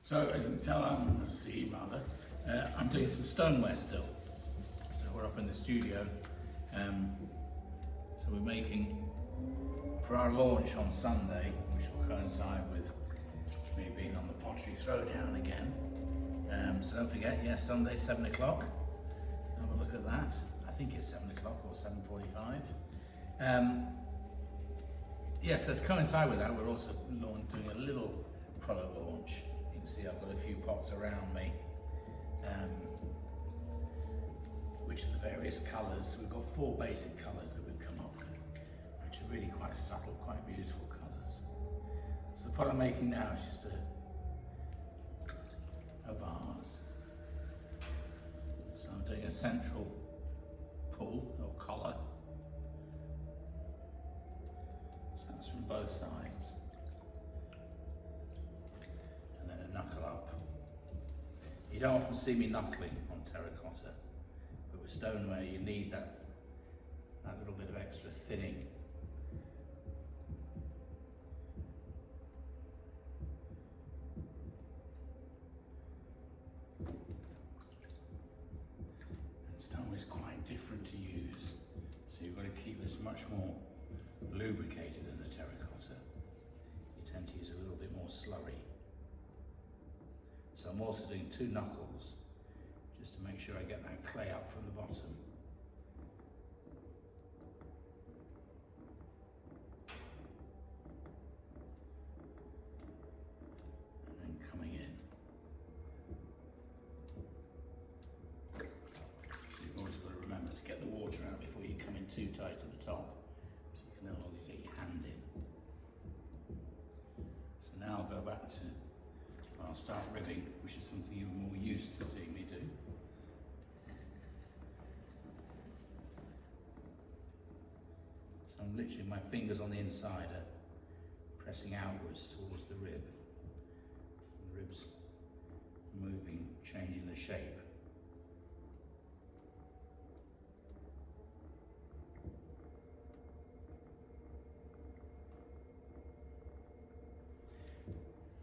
So as you can tell, I'm doing some stoneware still. So we're up in the studio. So we're making, for our launch on Sunday, which will coincide with me being on the pottery throwdown again. So don't forget, Sunday, 7 o'clock. Have a look at that. I think it's 7 o'clock or 7:45. So to coincide with that, we're also doing a little product launch. You can see I've got a few pots around me, which are the various colours. We've got 4 basic colours that we've come up with, which are really quite subtle, quite beautiful colours. So the pot I'm making now is just a vase. So I'm doing a central pull or collar. So that's from both sides. And then a knuckle up. You don't often see me knuckling on terracotta, but with stoneware you need that little bit of extra thinning. And stone is quite different to use, so you've got to keep this much more lubricated than the terracotta. You tend to use a little bit more slurry. So I'm also doing 2 knuckles, just to make sure I get that clay up from the bottom. And then coming in. So you've always got to remember to get the water out before you come in too tight to the top. So you can no longer get your hand in. So now I'll go back to, I'll start ribbing, which is something you're more used to seeing me do. So I'm literally, my fingers on the inside are pressing outwards towards the rib. The rib's moving, changing the shape.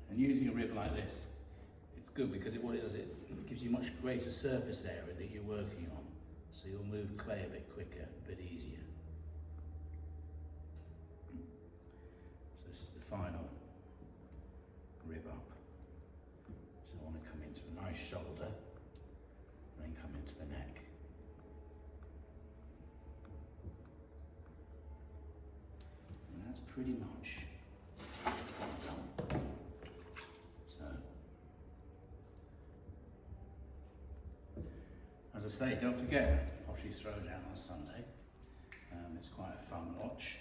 And using a rib like this, it's good because what it does, it gives you much greater surface area that you're working on. So you'll move clay a bit quicker, a bit easier. So this is the final rib up. So I want to come into a nice shoulder, and then come into the neck. And that's pretty much done. As I say, don't forget Pottery Throwdown on Sunday. It's quite a fun watch,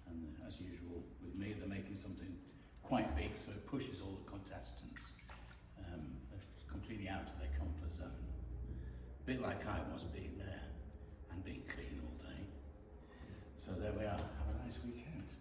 and as usual with me, they're making something quite big, so it pushes all the contestants completely out of their comfort zone. A bit like I was being there and being clean all day. So there we are. Have a nice weekend.